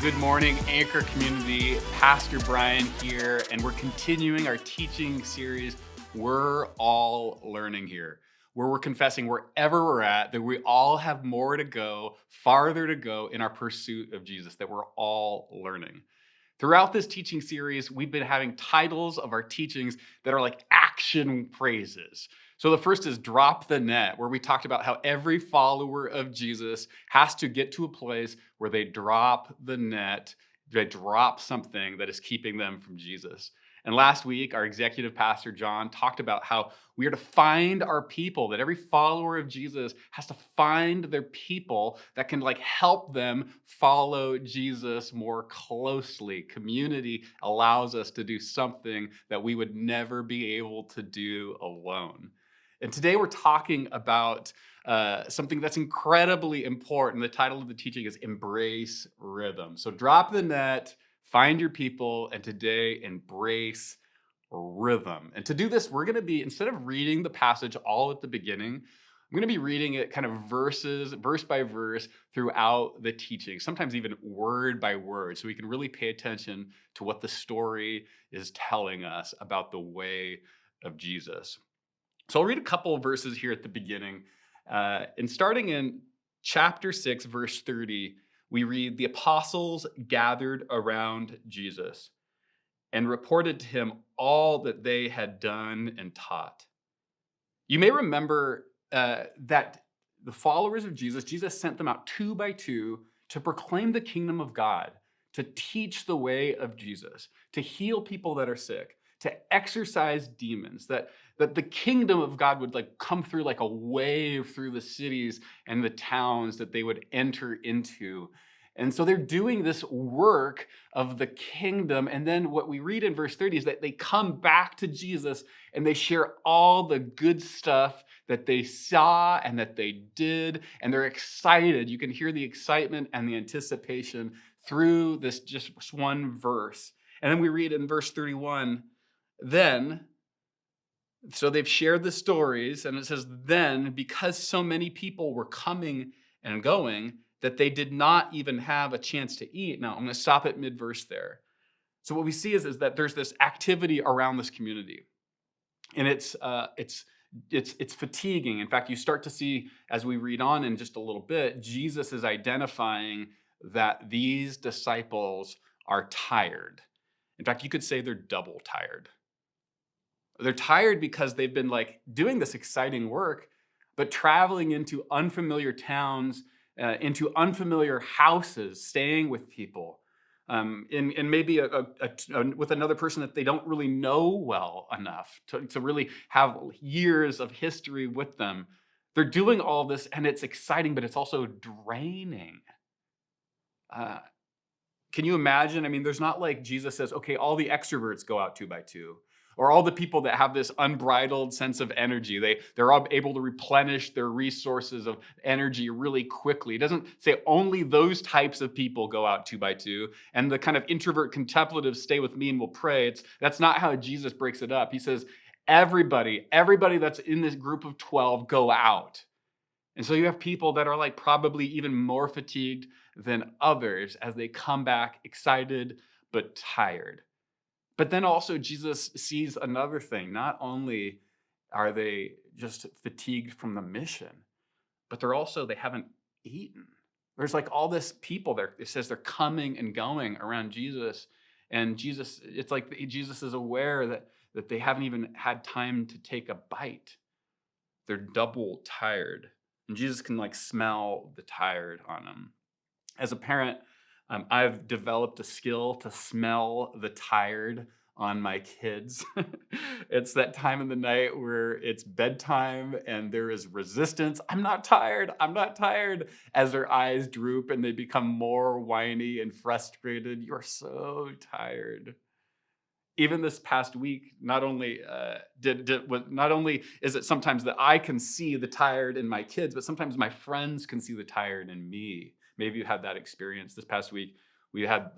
good morning, Anchor community. Pastor Bryan here, and we're continuing our teaching series, We're All Learning Here, where we're confessing wherever we're at that we all have more to go, farther to go in our pursuit of Jesus, that we're all learning. Throughout this teaching series, we've been having titles of our teachings that are like action phrases. So the first is Drop the Net, where we talked about how every follower of Jesus has to get to a place where they drop the net, they drop something that is keeping them from Jesus. And last week, our executive pastor, John, talked about how we are to find our people, that every follower of Jesus has to find their people that can help them follow Jesus more closely. Community allows us to do something that we would never be able to do alone. And today we're talking about something that's incredibly important. The title of the teaching is Embrace Rhythm. So drop the net, find your people, and today embrace rhythm. And to do this, we're going to be, instead of reading the passage all at the beginning, I'm going to be reading it kind of verse by verse throughout the teaching, sometimes even word by word, so we can really pay attention to what the story is telling us about the way of Jesus. So I'll read a couple of verses here at the beginning. And starting in chapter 6, verse 30, we read, "The apostles gathered around Jesus and reported to him all that they had done and taught." You may remember that the followers of Jesus sent them out two by two to proclaim the kingdom of God, to teach the way of Jesus, to heal people that are sick, to exorcise demons, that the kingdom of God would come through like a wave through the cities and the towns that they would enter into. And so they're doing this work of the kingdom. And then what we read in verse 30 is that they come back to Jesus and they share all the good stuff that they saw and that they did. And they're excited. You can hear the excitement and the anticipation through this just one verse. And then we read in verse 31, so they've shared the stories, and it says, then, because so many people were coming and going, that they did not even have a chance to eat. Now, I'm going to stop at mid-verse there. So what we see is that there's this activity around this community, and it's fatiguing. In fact, you start to see, as we read on in just a little bit, Jesus is identifying that these disciples are tired. In fact, you could say they're double tired. They're tired because they've been doing this exciting work, but traveling into unfamiliar towns, into unfamiliar houses, staying with people, and maybe with another person that they don't really know well enough to really have years of history with them. They're doing all this, and it's exciting, but it's also draining. Can you imagine? I mean, there's not like Jesus says, okay, all the extroverts go out two by two, or all the people that have this unbridled sense of energy. They're all able to replenish their resources of energy really quickly. It doesn't say only those types of people go out two by two, and the kind of introvert contemplatives stay with me and will pray. That's not how Jesus breaks it up. He says, everybody that's in this group of 12 go out. And so you have people that are probably even more fatigued than others as they come back excited but tired. But then also Jesus sees another thing. Not only are they just fatigued from the mission, but they haven't eaten. There's all this people there. It says they're coming and going around Jesus. And Jesus, it's like Jesus is aware that they haven't even had time to take a bite. They're double tired. And Jesus can smell the tired on them. As a parent, I've developed a skill to smell the tired on my kids. It's that time of the night where it's bedtime and there is resistance. I'm not tired. As their eyes droop and they become more whiny and frustrated. You're so tired. Even this past week, not only is it sometimes that I can see the tired in my kids, but sometimes my friends can see the tired in me. Maybe you had that experience this past week. We had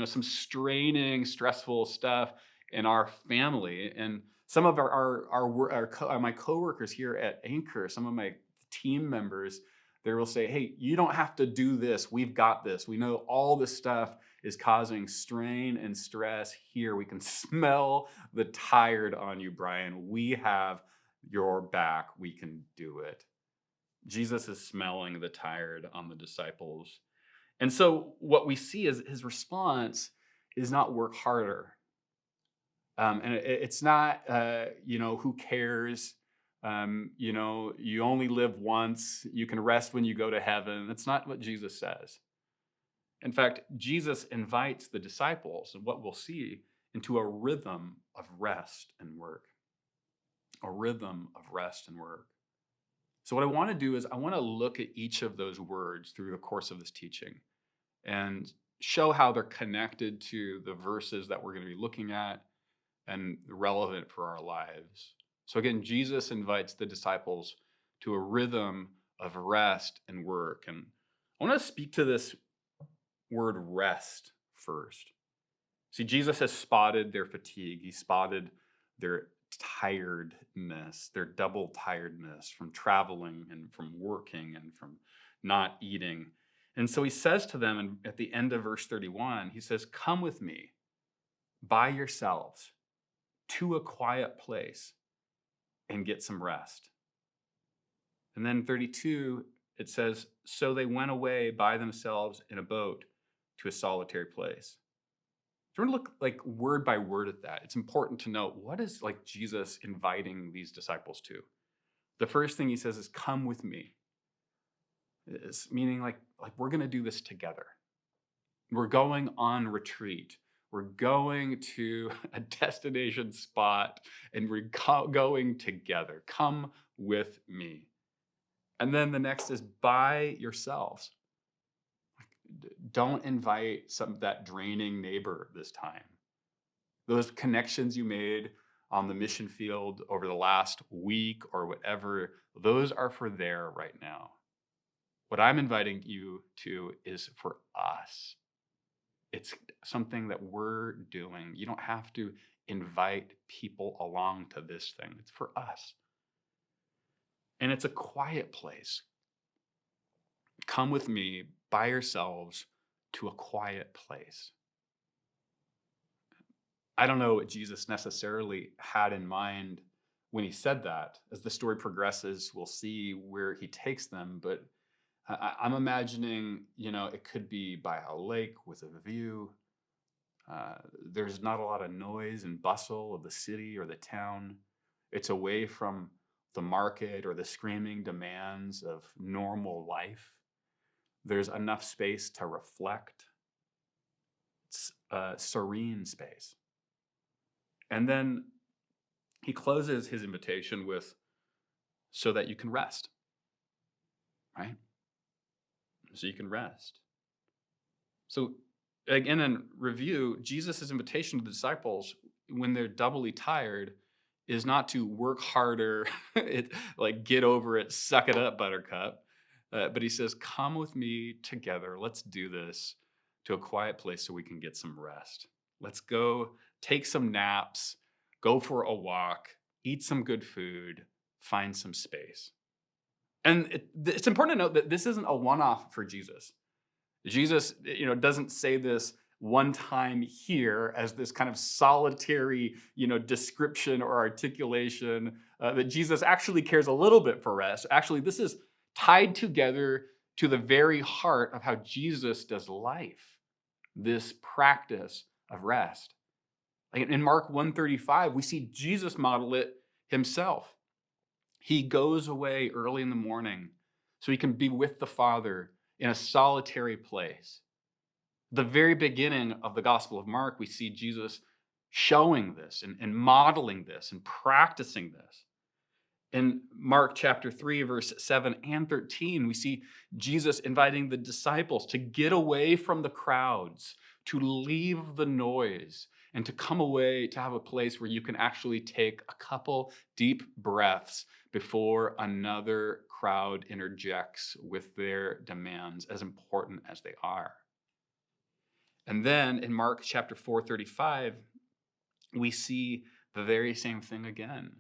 some straining, stressful stuff in our family, and some of my coworkers here at Anchor, some of my team members, They will say, hey, you don't have to do this. We've got this. We know all this stuff is causing strain and stress here. We can smell the tired on you, Bryan. We have your back. We can do it. Jesus is smelling the tired on the disciples. And so what we see is his response is not work harder. And it's not, who cares? You only live once. You can rest when you go to heaven. That's not what Jesus says. In fact, Jesus invites the disciples, and what we'll see, into a rhythm of rest and work. A rhythm of rest and work. So what I want to do is I want to look at each of those words through the course of this teaching and show how they're connected to the verses that we're going to be looking at and relevant for our lives. So again, Jesus invites the disciples to a rhythm of rest and work. And I want to speak to this word rest first. See, Jesus has spotted their fatigue. He spotted their tiredness, their double tiredness from traveling and from working and from not eating. And so he says to them, and at the end of verse 31, he says, come with me by yourselves to a quiet place and get some rest. And then 32, it says, so they went away by themselves in a boat to a solitary place. So we're going to look like word by word at that. It's important to note, what is like Jesus inviting these disciples to? The first thing he says is, come with me. It's meaning like we're going to do this together. We're going on retreat. We're going to a destination spot and we're going together. Come with me. And then the next is by yourselves. Don't invite that draining neighbor this time. Those connections you made on the mission field over the last week or whatever, those are for there right now. What I'm inviting you to is for us. It's something that we're doing. You don't have to invite people along to this thing. It's for us. And it's a quiet place. Come with me by yourselves to a quiet place. I don't know what Jesus necessarily had in mind when he said that. As the story progresses, we'll see where he takes them, but I'm imagining, it could be by a lake with a view. There's not a lot of noise and bustle of the city or the town. It's away from the market or the screaming demands of normal life. There's enough space to reflect. It's a serene space. And then he closes his invitation with, so that you can rest, right? So you can rest. So again, in review, Jesus' invitation to the disciples when they're doubly tired is not to work harder, get over it, suck it up, buttercup. But he says, come with me together. Let's do this to a quiet place so we can get some rest. Let's go take some naps, go for a walk, eat some good food, find some space. And it's important to note that this isn't a one-off for Jesus. Jesus, doesn't say this one time here as this kind of solitary, description or articulation that Jesus actually cares a little bit for rest. Actually, this is tied together to the very heart of how Jesus does life, this practice of rest. Like in Mark 1:35, we see Jesus model it himself. He goes away early in the morning so he can be with the Father in a solitary place. The very beginning of the Gospel of Mark, we see Jesus showing this and modeling this and practicing this. In Mark chapter 3, verse 7 and 13, we see Jesus inviting the disciples to get away from the crowds, to leave the noise, and to come away to have a place where you can actually take a couple deep breaths before another crowd interjects with their demands, as important as they are. And then in Mark chapter 4:35, we see the very same thing again.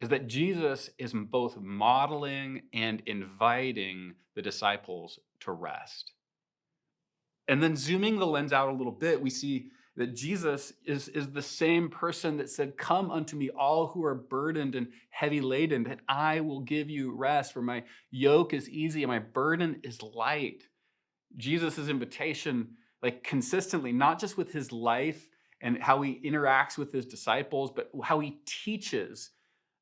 is that Jesus is both modeling and inviting the disciples to rest. And then zooming the lens out a little bit, we see that Jesus is the same person that said, "Come unto me, all who are burdened and heavy laden, and I will give you rest, for my yoke is easy and my burden is light." Jesus' invitation, like consistently, not just with his life and how he interacts with his disciples, but how he teaches,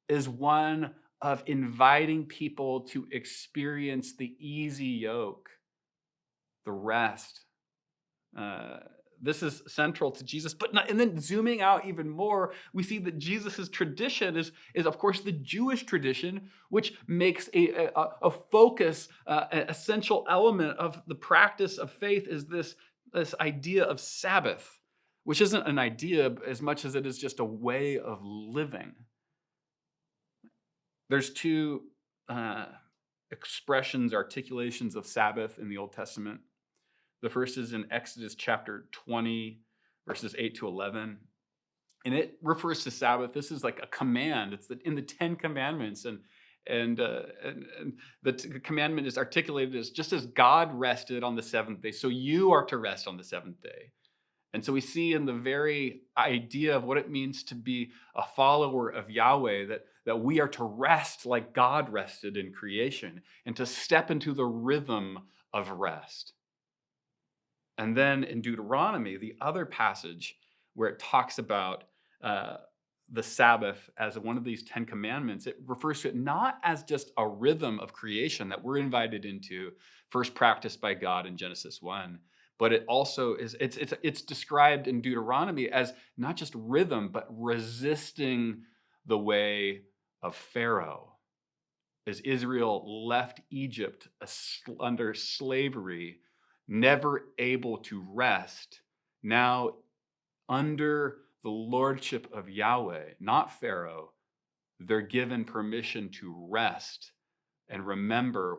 is one of inviting people to experience the easy yoke, the rest. Uh, this is central to Jesus. And then zooming out even more, we see that Jesus's tradition is of course the Jewish tradition, which makes a focus, an essential element of the practice of faith is this idea of Sabbath, which isn't an idea as much as it is just a way of living. There's two expressions, articulations of Sabbath in the Old Testament. The first is in Exodus chapter 20, verses 8 to 11. And it refers to Sabbath. This is like a command. It's in the 10 Commandments. And the commandment is articulated as just as God rested on the seventh day, so you are to rest on the seventh day. And so we see in the very idea of what it means to be a follower of Yahweh that we are to rest like God rested in creation and to step into the rhythm of rest. And then in Deuteronomy, the other passage where it talks about the Sabbath as one of these 10 commandments, it refers to it not as just a rhythm of creation that we're invited into, first practiced by God in Genesis 1, but it also is, it's described in Deuteronomy as not just rhythm, but resisting the way of Pharaoh. As Israel left Egypt under slavery, never able to rest, now under the lordship of Yahweh, not Pharaoh, they're given permission to rest and remember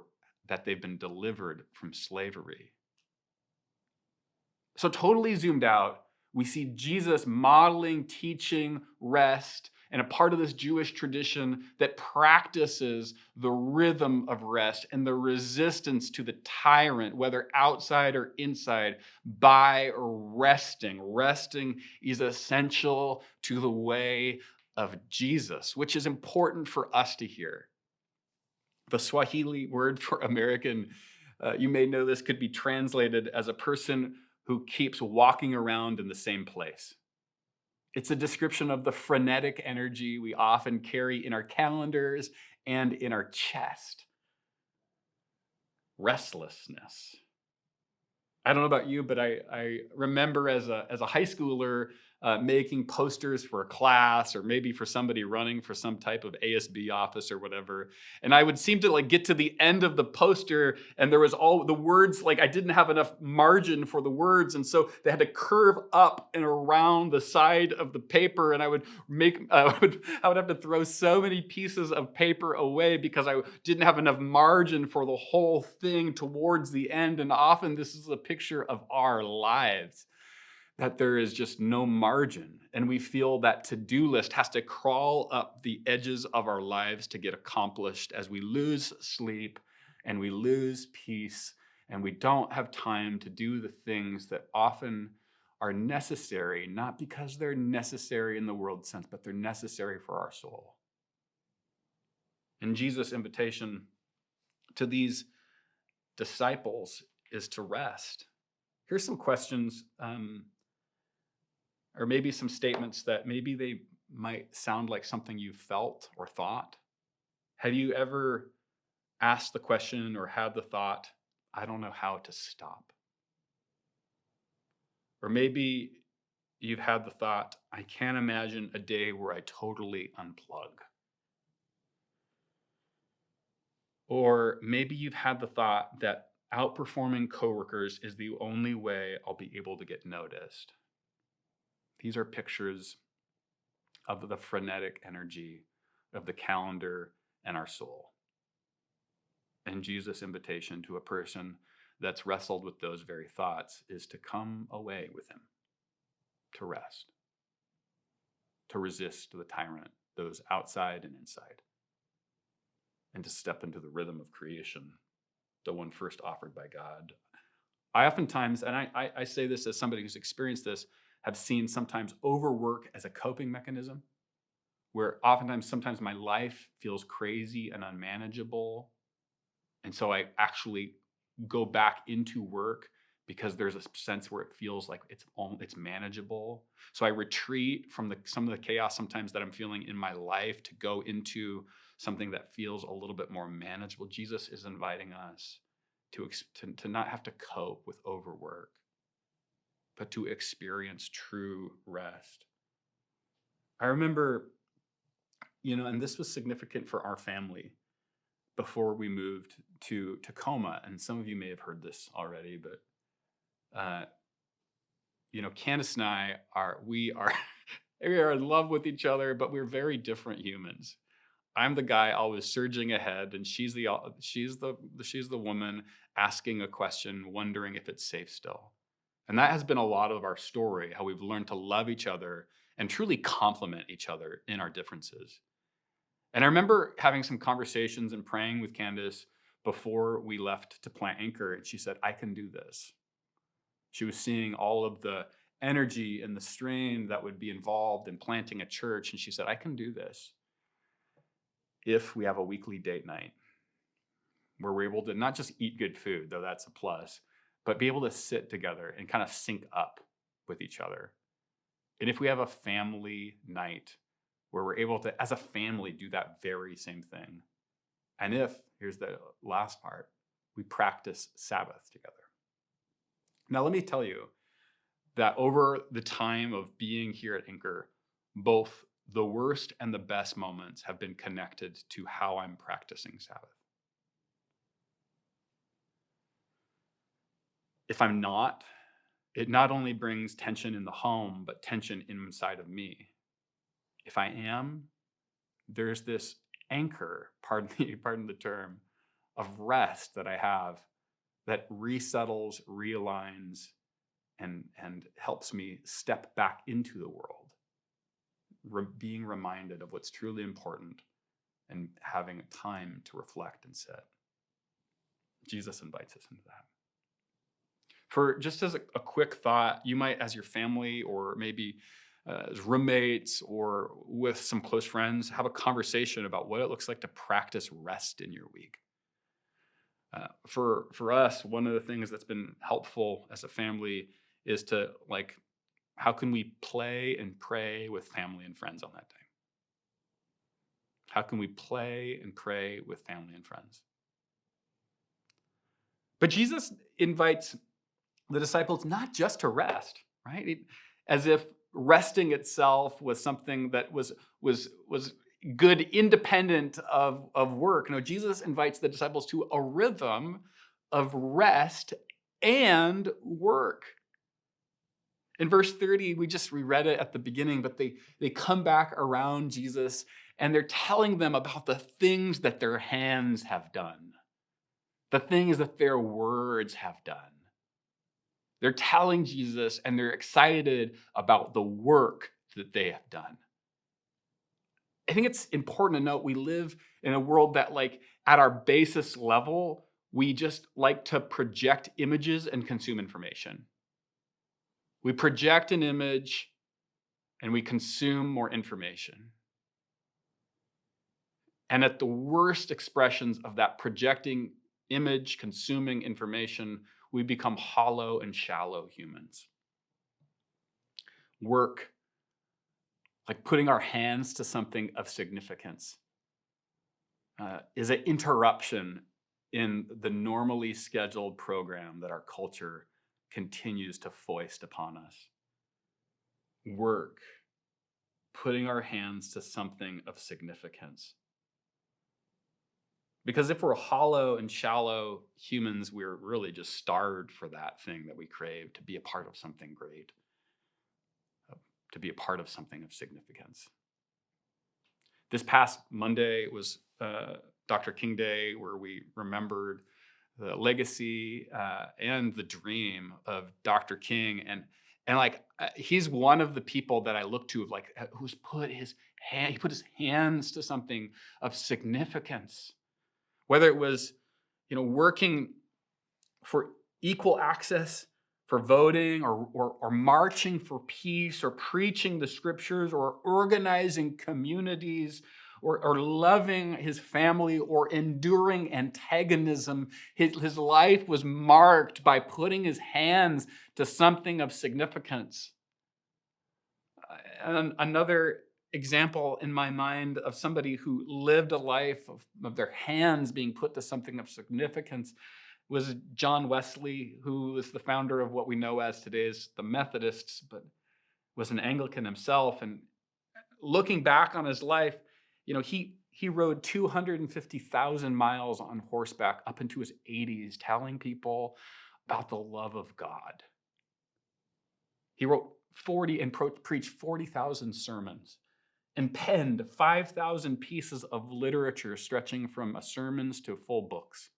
that they've been delivered from slavery. So totally zoomed out, we see Jesus modeling, teaching rest, and a part of this Jewish tradition that practices the rhythm of rest and the resistance to the tyrant, whether outside or inside, by resting. Resting is essential to the way of Jesus, which is important for us to hear. The Swahili word for American, you may know this, could be translated as a person who keeps walking around in the same place. It's a description of the frenetic energy we often carry in our calendars and in our chest. Restlessness. I don't know about you, but I remember as a high schooler making posters for a class or maybe for somebody running for some type of ASB office or whatever. And I would seem to like get to the end of the poster and there was all the words, like I didn't have enough margin for the words. And so they had to curve up and around the side of the paper. And I would have to throw so many pieces of paper away because I didn't have enough margin for the whole thing towards the end. And often this is a picture of our lives, that there is just no margin. And we feel that to-do list has to crawl up the edges of our lives to get accomplished as we lose sleep and we lose peace and we don't have time to do the things that often are necessary, not because they're necessary in the world sense, but they're necessary for our soul. And Jesus' invitation to these disciples is to rest. Here's some questions, or maybe some statements that maybe they might sound like something you felt or thought. Have you ever asked the question or had the thought, I don't know how to stop? Or maybe you've had the thought, I can't imagine a day where I totally unplug. Or maybe you've had the thought that outperforming coworkers is the only way I'll be able to get noticed. These are pictures of the frenetic energy of the calendar and our soul. And Jesus' invitation to a person that's wrestled with those very thoughts is to come away with him, to rest, to resist the tyrant, those outside and inside, and to step into the rhythm of creation, the one first offered by God. I oftentimes, and I say this as somebody who's experienced this, have seen sometimes overwork as a coping mechanism, where oftentimes, sometimes my life feels crazy and unmanageable. And so I actually go back into work because there's a sense where it feels like it's manageable. So I retreat from some of the chaos sometimes that I'm feeling in my life to go into something that feels a little bit more manageable. Jesus is inviting us to not have to cope with overwork, but to experience true rest. I remember, and this was significant for our family before we moved to Tacoma. And some of you may have heard this already, but Candace and I we are in love with each other, but we're very different humans. I'm the guy always surging ahead, and she's the woman asking a question, wondering if it's safe still. And that has been a lot of our story, how we've learned to love each other and truly complement each other in our differences. And I remember having some conversations and praying with Candace before we left to plant Anchor, and she said, I can do this. She was seeing all of the energy and the strain that would be involved in planting a church, and she said, I can do this if we have a weekly date night where we're able to not just eat good food, though that's a plus, but be able to sit together and kind of sync up with each other. And if we have a family night where we're able to, as a family, do that very same thing. And here's the last part, we practice Sabbath together. Now, let me tell you that over the time of being here at Anchor, both the worst and the best moments have been connected to how I'm practicing Sabbath. If I'm not, it not only brings tension in the home, but tension inside of me. If I am, there's this anchor, pardon the term, of rest that I have that resettles, realigns, and helps me step back into the world, being reminded of what's truly important and having time to reflect and sit. Jesus invites us into that. For just as a quick thought, you might, as your family or maybe as roommates or with some close friends, have a conversation about what it looks like to practice rest in your week. For us, one of the things that's been helpful as a family is to, how can we play and pray with family and friends on that day? How can we play and pray with family and friends? But Jesus invites the disciples not just to rest, right? As if resting itself was something that was good independent of work. No, Jesus invites the disciples to a rhythm of rest and work. In verse 30, we read it at the beginning, but they come back around Jesus and they're telling them about the things that their hands have done, the things that their words have done. They're telling Jesus and they're excited about the work that they have done. I think it's important to note we live in a world that, at our basis level, we just like to project images and consume information. We project an image and we consume more information. And at the worst expressions of that projecting image, consuming information, we become hollow and shallow humans. Work, like putting our hands to something of significance, is an interruption in the normally scheduled program that our culture continues to foist upon us. Work, putting our hands to something of significance. Because if we're hollow and shallow humans, we're really just starved for that thing that we crave, to be a part of something great, to be a part of something of significance. This past Monday was Dr. King Day, where we remembered the legacy and the dream of Dr. King. And like, he's one of the people that I look to, like, he put his hands to something of significance, whether it was, working for equal access, for voting, or marching for peace, or preaching the scriptures, or organizing communities, or loving his family, or enduring antagonism. His life was marked by putting his hands to something of significance. And another example in my mind of somebody who lived a life of their hands being put to something of significance was John Wesley, who was the founder of what we know as today's the Methodists, but was an Anglican himself. And looking back on his life, he rode 250,000 miles on horseback up into his 80s, telling people about the love of God. He wrote 40 and preached 40,000 sermons and penned 5,000 pieces of literature stretching from sermons to full books.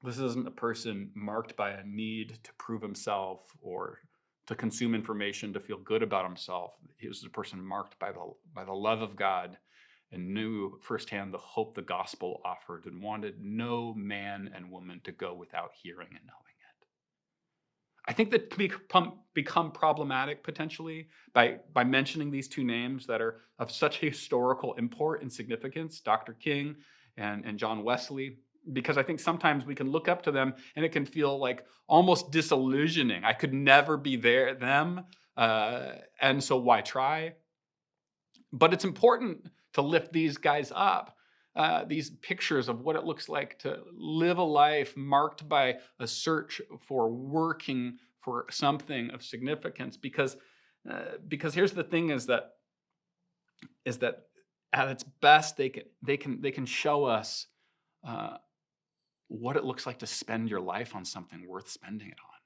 This isn't a person marked by a need to prove himself or to consume information to feel good about himself. He was a person marked by the love of God and knew firsthand the hope the gospel offered and wanted no man and woman to go without hearing and knowing it. I think that can become problematic potentially by mentioning these two names that are of such historical import and significance, Dr. King and John Wesley, because I think sometimes we can look up to them and it can feel like almost disillusioning. I could never be them, and so why try? But it's important to lift these guys up, these pictures of what it looks like to live a life marked by a search for working for something of significance. Because here's the thing: is that at its best they can show us what it looks like to spend your life on something worth spending it on.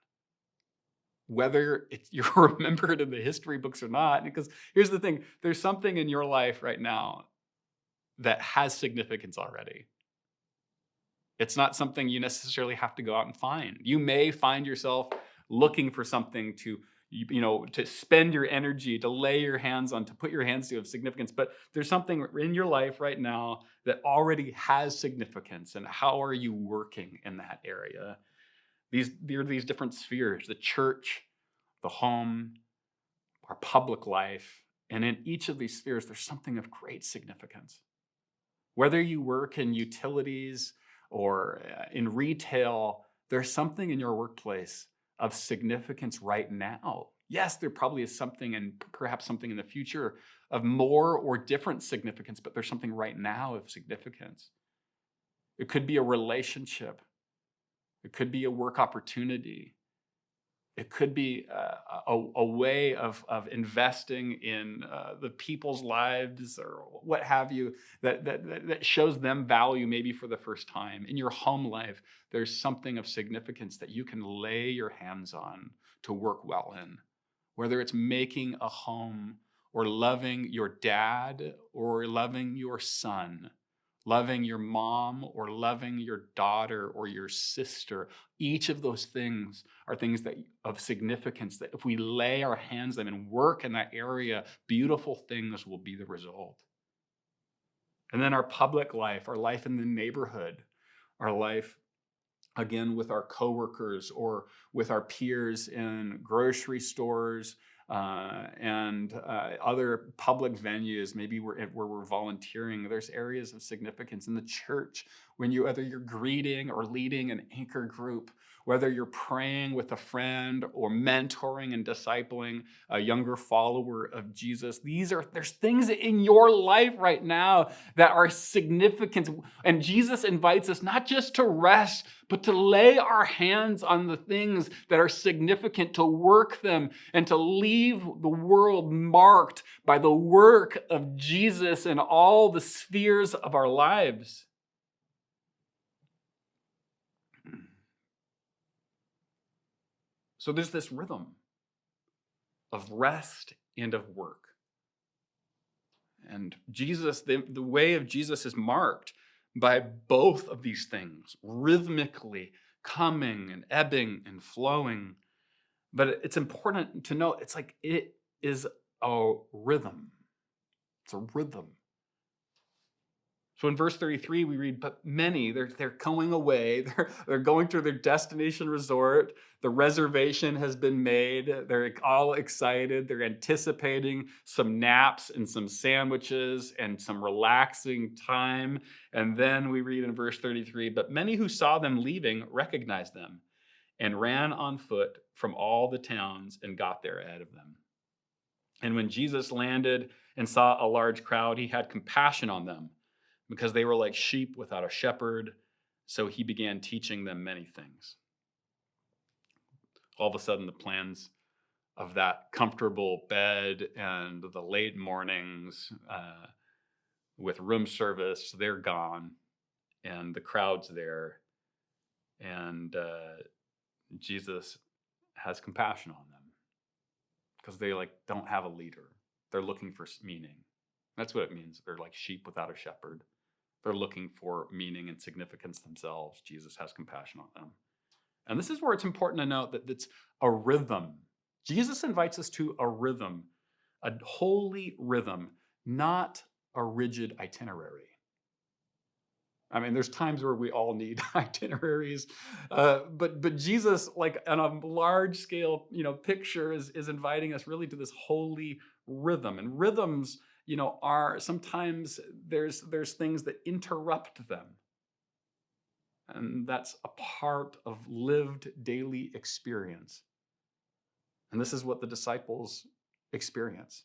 Whether you're remembered in the history books or not, because here's the thing, there's something in your life right now that has significance already. It's not something you necessarily have to go out and find. You may find yourself looking for something to spend your energy, to lay your hands on, to put your hands to of significance. But there's something in your life right now that already has significance. And how are you working in that area? There are these different spheres: the church, the home, our public life. And in each of these spheres, there's something of great significance. Whether you work in utilities or in retail, there's something in your workplace of significance right now. Yes, there probably is something, and perhaps something in the future of more or different significance, but there's something right now of significance. It could be a relationship. It could be a work opportunity. It could be a way of investing in the people's lives or what have you that shows them value maybe for the first time. In your home life, there's something of significance that you can lay your hands on to work well in. Whether it's making a home or loving your dad or loving your son, loving your mom or loving your daughter or your sister. Each of those things are things that of significance that if we lay our hands on them and work in that area, beautiful things will be the result. And then our public life, our life in the neighborhood, our life again with our coworkers or with our peers in grocery stores, and other public venues, maybe where we're volunteering. There's areas of significance in the church when whether you're greeting or leading an anchor group, whether you're praying with a friend or mentoring and discipling a younger follower of Jesus. There's things in your life right now that are significant. And Jesus invites us not just to rest, but to lay our hands on the things that are significant, to work them and to leave the world marked by the work of Jesus in all the spheres of our lives. So there's this rhythm of rest and of work. And Jesus, the way of Jesus is marked by both of these things, rhythmically coming and ebbing and flowing. But it's important to know it's like it is a rhythm. It's a rhythm. So in verse 33, we read, but many, they're going away. They're going to their destination resort. The reservation has been made. They're all excited. They're anticipating some naps and some sandwiches and some relaxing time. And then we read in verse 33, but many who saw them leaving recognized them and ran on foot from all the towns and got there ahead of them. And when Jesus landed and saw a large crowd, he had compassion on them because they were like sheep without a shepherd. So he began teaching them many things. All of a sudden, the plans of that comfortable bed and the late mornings with room service, they're gone. And the crowd's there. And Jesus has compassion on them because they don't have a leader. They're looking for meaning. That's what it means. They're like sheep without a shepherd. They're looking for meaning and significance themselves. Jesus has compassion on them. And this is where it's important to note that it's a rhythm. Jesus invites us to a rhythm, a holy rhythm, not a rigid itinerary. I mean, there's times where we all need itineraries, but Jesus, on a large scale, picture, is inviting us really to this holy rhythm. And rhythms, are sometimes there's things that interrupt them, and that's a part of lived daily experience. And this is what the disciples experience.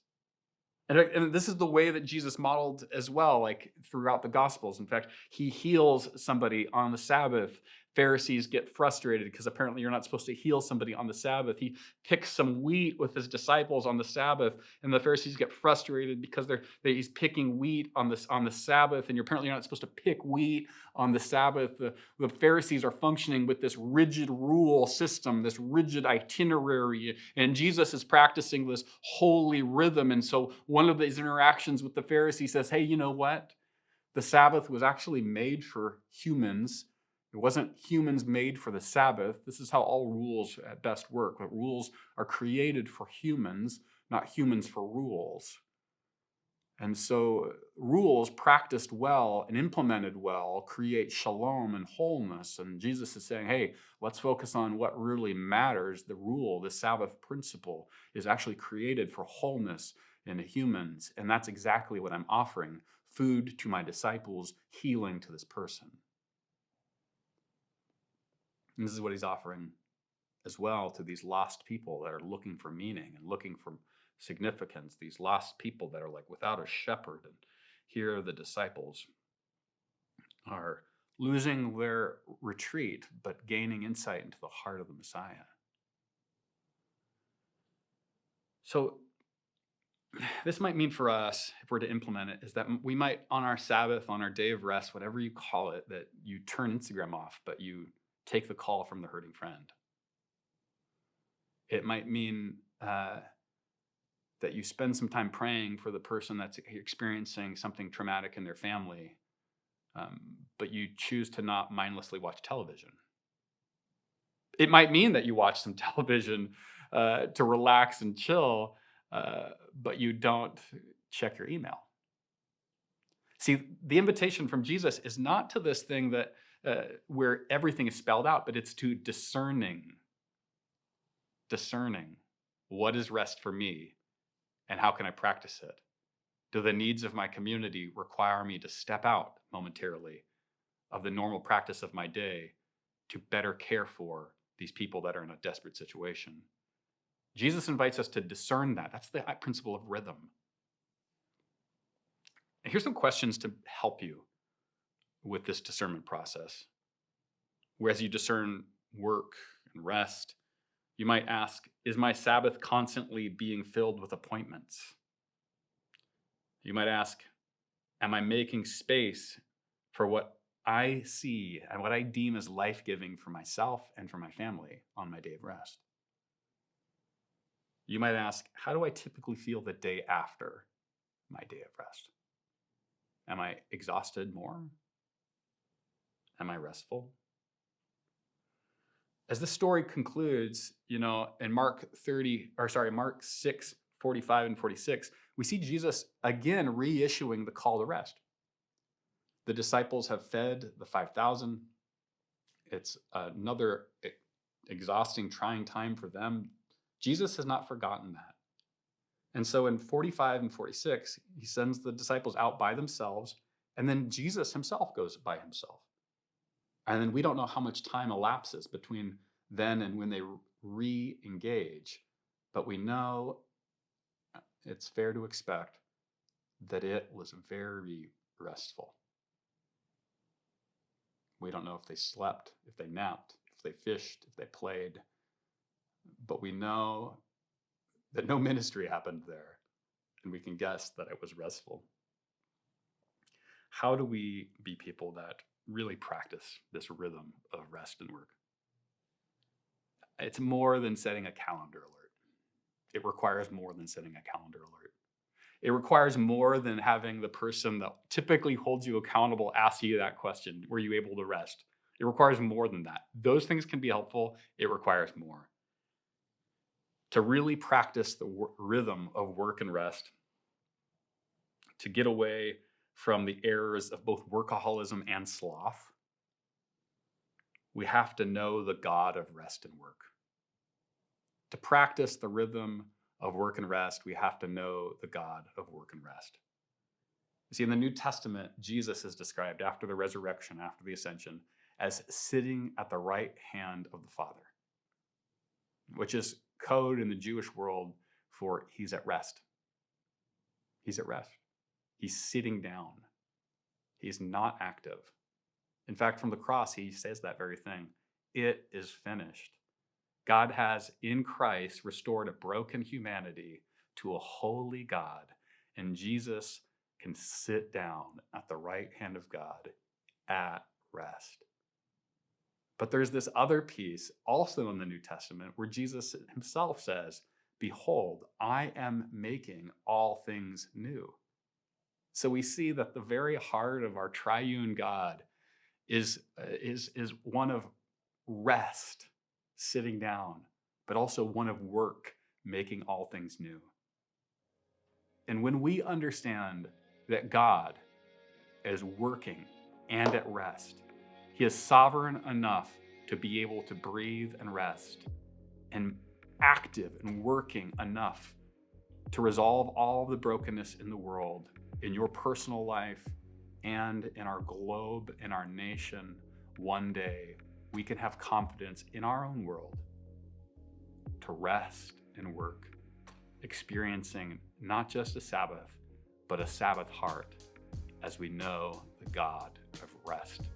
And this is the way that Jesus modeled as well, throughout the Gospels. In fact, he heals somebody on the Sabbath. Pharisees get frustrated because apparently you're not supposed to heal somebody on the Sabbath. He picks some wheat with his disciples on the Sabbath, and the Pharisees get frustrated because he's picking wheat on the Sabbath, and apparently you're not supposed to pick wheat on the Sabbath. The Pharisees are functioning with this rigid rule system, this rigid itinerary, and Jesus is practicing this holy rhythm. And so one of these interactions with the Pharisee says, hey, you know what? The Sabbath was actually made for humans. It wasn't humans made for the Sabbath. This is how all rules at best work. But rules are created for humans, not humans for rules. And so rules practiced well and implemented well create shalom and wholeness. And Jesus is saying, hey, let's focus on what really matters. The rule, the Sabbath principle, is actually created for wholeness in humans. And that's exactly what I'm offering: food to my disciples, healing to this person. And this is what he's offering as well to these lost people that are looking for meaning and looking for significance, these lost people that are without a shepherd. And here the disciples are losing their retreat, but gaining insight into the heart of the Messiah. So this might mean for us, if we're to implement it, is that we might, on our Sabbath, on our day of rest, whatever you call it, that you turn Instagram off, but you take the call from the hurting friend. It might mean that you spend some time praying for the person that's experiencing something traumatic in their family, but you choose to not mindlessly watch television. It might mean that you watch some television to relax and chill, but you don't check your email. See, the invitation from Jesus is not to this thing that where everything is spelled out, but it's to discerning what is rest for me and how can I practice it. Do the needs of my community require me to step out momentarily of the normal practice of my day to better care for these people that are in a desperate situation? Jesus invites us to discern that. That's the principle of rhythm. And here's some questions to help you with this discernment process. Whereas you discern work and rest, you might ask, is my Sabbath constantly being filled with appointments? You might ask, am I making space for what I see and what I deem as life-giving for myself and for my family on my day of rest? You might ask, how do I typically feel the day after my day of rest? Am I exhausted more? Am I restful? As the story concludes, in Mark 6, 45 and 46, we see Jesus again reissuing the call to rest. The disciples have fed the 5,000. It's another exhausting, trying time for them. Jesus has not forgotten that. And so in 45 and 46, he sends the disciples out by themselves, and then Jesus himself goes by himself. And then we don't know how much time elapses between then and when they re-engage, but we know it's fair to expect that it was very restful. We don't know if they slept, if they napped, if they fished, if they played, but we know that no ministry happened there, and we can guess that it was restful. How do we be people that really practice this rhythm of rest and work? It's more than setting a calendar alert. It requires more than setting a calendar alert. It requires more than having the person that typically holds you accountable ask you that question, were you able to rest? It requires more than that. Those things can be helpful. It requires more. To really practice the rhythm of work and rest, to get away from the errors of both workaholism and sloth, we have to know the God of rest and work. To practice the rhythm of work and rest, we have to know the God of work and rest. You see, in the New Testament, Jesus is described after the resurrection, after the ascension, as sitting at the right hand of the Father, which is code in the Jewish world for he's at rest. He's at rest. He's sitting down. He's not active. In fact, from the cross, he says that very thing. It is finished. God has, in Christ, restored a broken humanity to a holy God, and Jesus can sit down at the right hand of God at rest. But there's this other piece also in the New Testament where Jesus himself says, behold, I am making all things new. So we see that the very heart of our triune God is one of rest, sitting down, but also one of work, making all things new. And when we understand that God is working and at rest, he is sovereign enough to be able to breathe and rest, and active and working enough to resolve all the brokenness in the world, in your personal life, and in our globe, in our nation. One day, we can have confidence in our own world to rest and work, experiencing not just a Sabbath, but a Sabbath heart, as we know the God of rest